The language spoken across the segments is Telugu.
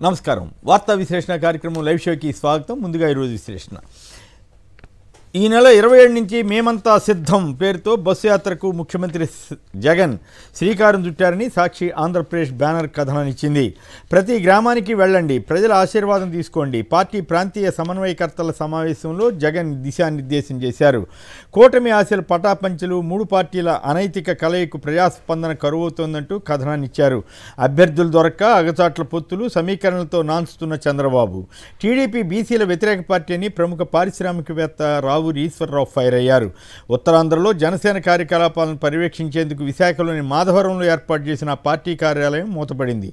నమస్కారం వార్తా విశ్లేషణ కార్యక్రమం లైవ్ షోకి స్వాగతం. ముందుగా ఈరోజు విశ్లేషణ. ఈ నెల 27 నుంచి మేమంతా సిద్ధం పేరుతో బస్సు యాత్రకు ముఖ్యమంత్రి జగన్ శ్రీకారం చుట్టారని సాక్షి ఆంధ్రప్రదేశ్ బ్యానర్ కథనాన్ని ఇచ్చింది. ప్రతి గ్రామానికి వెళ్ళండి, ప్రజల ఆశీర్వాదం తీసుకోండి. పార్టీ ప్రాంతీయ సమన్వయకర్తల సమావేశంలో జగన్ దిశానిర్దేశం చేశారు. కూటమి ఆశల పటాపంచలు, మూడు పార్టీల అనైతిక కలయికు ప్రజాస్పందన కరువవుతోందంటూ కథనాన్ని ఇచ్చారు. అభ్యర్థులు దొరక్క అగచాట్ల పొత్తులు, సమీకరణలతో నాన్చుతున్న చంద్రబాబు. టీడీపీ బీసీల వ్యతిరేక పార్టీ అని ప్రముఖ పారిశ్రామికవేత్త రావు ఈశ్వరరావు ఫైర్ అయ్యారు. ఉత్తరాంధ్రలో జనసేన కార్యకలాపాలను పర్యవేక్షించేందుకు విశాఖలోని మాధవరంలో ఏర్పాటు చేసిన పార్టీ కార్యాలయం మూతపడింది.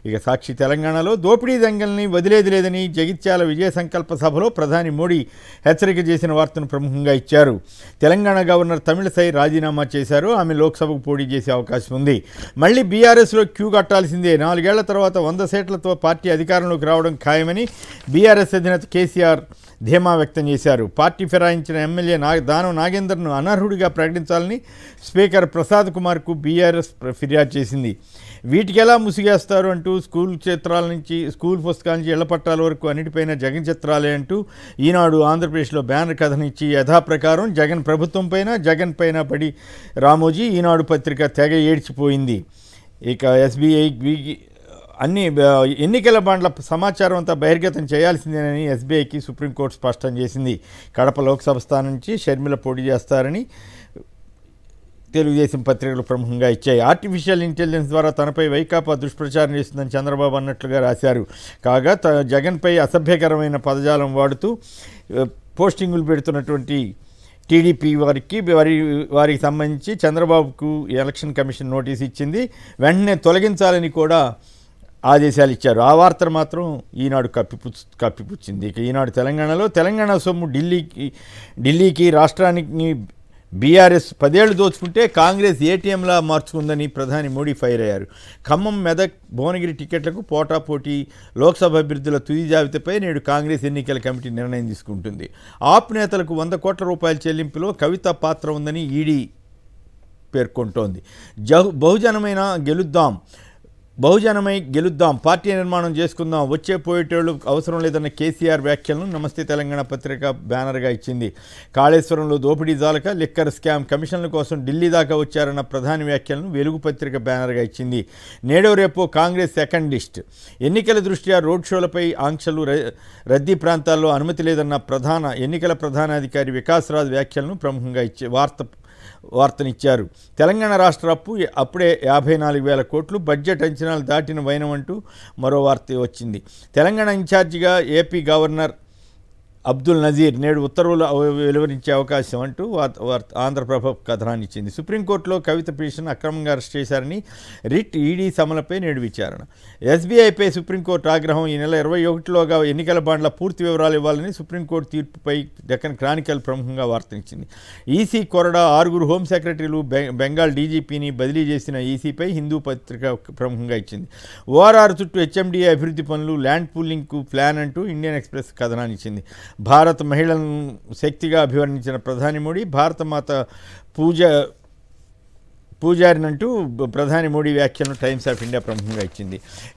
ఇక సాక్షి తెలంగాణలో దోపిడీ దంగల్ని వదిలేది లేదని జగిత్యాల విజయ సంకల్ప సభలో ప్రధాని మోడీ హెచ్చరిక చేసిన వార్తను ప్రముఖంగా ఇచ్చారు. తెలంగాణ గవర్నర్ తమిళసై రాజీనామా చేశారు. ఆమె లోక్సభకు పోటీ చేసే అవకాశం ఉంది. మళ్లీ బీఆర్ఎస్లో క్యూ కట్టాల్సిందే. 4 ఏళ్ల తర్వాత 100 సీట్లతో పార్టీ అధికారంలోకి రావడం ఖాయమని బీఆర్ఎస్ అధినేత కేసీఆర్ ధీమా వ్యక్తం చేశారు. పార్టీ ఫిరాయించిన ఎమ్మెల్యే దానం నాగేందర్ను అనర్హుడిగా ప్రకటించాలని స్పీకర్ ప్రసాద్ కుమార్కు బీఆర్ఎస్ ఫిర్యాదు చేసింది. వీటికి ఎలా ముసిగేస్తారు అంటూ స్కూల్ పుస్తకాల నుంచి ఇళ్ల పట్టాల వరకు అన్నిటిపైన జగన్ చిత్రాలే అంటూ ఈనాడు ఆంధ్రప్రదేశ్లో బ్యానర్ కథనిచ్చి యథాప్రకారం జగన్ ప్రభుత్వం పైన, జగన్ పైన పడి రామోజీ ఈనాడు పత్రిక తెగ ఏడ్చిపోయింది. ఇక ఎస్బీఐ అన్ని ఎన్నికల బాండ్ల సమాచారం అంతా బహిర్గతం చేయాల్సిందేనని ఎస్బీఐకి సుప్రీంకోర్టు స్పష్టం చేసింది. కడప లోక్సభ స్థానం నుంచి షర్మిల పోటీ చేస్తారని తెలుగుదేశం పత్రికలు ప్రముఖంగా ఇచ్చాయి. ఆర్టిఫిషియల్ ఇంటెలిజెన్స్ ద్వారా తనపై వైకాపా దుష్ప్రచారం చేస్తుందని చంద్రబాబు అన్నట్లుగా రాశారు. కాగా జగన్పై అసభ్యకరమైన పదజాలం వాడుతూ పోస్టింగులు పెడుతున్నటువంటి టీడీపీ వారికి సంబంధించి చంద్రబాబుకు ఎలక్షన్ కమిషన్ నోటీస్ ఇచ్చింది. వెంటనే తొలగించాలని కూడా ఆదేశాలు ఇచ్చారు. ఆ వార్తను మాత్రం ఈనాడు కప్పిపుచ్చింది. ఇక ఈనాడు తెలంగాణలో తెలంగాణ సొమ్ము ఢిల్లీకి రాష్ట్రానికి బీఆర్ఎస్ 10 ఏళ్లు దోచుకుంటే కాంగ్రెస్ ఏటీఎంలా మార్చుకుందని ప్రధాని మోడీ ఫైర్ అయ్యారు. ఖమ్మం, మెదక్, భువనగిరి టికెట్లకు పోటాపోటీ లోక్సభ అభ్యర్థుల తుది జాబితాపై నేడు కాంగ్రెస్ ఎన్నికల కమిటీ నిర్ణయం తీసుకుంటుంది. ఆప్ నేతలకు 100 కోట్ల రూపాయల చెల్లింపులో కవిత పాత్ర ఉందని ఈడీ పేర్కొంటోంది. బహుజనమై గెలుద్దాం, పార్టీ నిర్మాణం చేసుకుందాం, వచ్చే పోయేటోళ్ళు అవసరం లేదన్న కేసీఆర్ వ్యాఖ్యలను నమస్తే తెలంగాణ పత్రిక బ్యానర్గా ఇచ్చింది. కాళేశ్వరంలో దోపిడీ జాలక, లిక్కర్ స్కామ్ కమిషన్ల కోసం ఢిల్లీ దాకా వచ్చారన్న ప్రధాని వ్యాఖ్యలను వెలుగు పత్రిక బ్యానర్గా ఇచ్చింది. నేడో రేపో కాంగ్రెస్ సెకండ్ లిస్ట్, ఎన్నికల దృష్ట్యా రోడ్ షోలపై ఆంక్షలు, రద్దీ ప్రాంతాల్లో అనుమతి లేదన్న ఎన్నికల ప్రధానాధికారి వికాస్ రాజ్ వ్యాఖ్యలను ప్రముఖంగా వార్తనిచ్చారు. తెలంగాణ రాష్ట్ర అప్పు అప్పుడే 54,000 కోట్లు, బడ్జెట్ అంచనాలు దాటిన వైనమంటూ మరో వార్త వచ్చింది. తెలంగాణ ఇన్ఛార్జిగా ఏపీ గవర్నర్ అబ్దుల్ నజీర్ నేడు ఉత్తర్వులు వెలువరించే అవకాశం అంటూ ఆంధ్రప్రభ కథనాన్ని ఇచ్చింది. సుప్రీంకోర్టులో కవిత పిటిషన్ అక్రమంగా అరెస్ట్ చేశారని రిట్, ఈడీ సమలపై నేడు విచారణ. ఎస్బీఐపై సుప్రీంకోర్టు ఆగ్రహం. ఈ నెల 21లోగా ఎన్నికల బాండ్ల పూర్తి వివరాలు ఇవ్వాలని సుప్రీంకోర్టు తీర్పుపై డెక్కన్ క్రానికల్ ప్రముఖంగా వార్తనిచ్చింది. ఈసీ కొరడా, 6 హోం సెక్రటరీలు, బెంగాల్ డీజీపీని బదిలీ చేసిన ఈసీపై హిందూ పత్రిక ప్రముఖంగా ఇచ్చింది. ఓఆర్ఆర్ చుట్టూ హెచ్ఎండిఏ అభివృద్ధి పనులు, ల్యాండ్ పూలింగ్కు ప్లాన్ అంటూ ఇండియన్ ఎక్స్ప్రెస్ కథనాన్ని ఇచ్చింది. భారత మహిళలను శక్తిగా అభివర్ణించిన ప్రధాని మోడీ భారత మాత పూజారినంటూ ప్రధాని మోడీ వ్యాఖ్యలను టైమ్స్ ఆఫ్ ఇండియా ప్రముఖంగా ఇచ్చింది.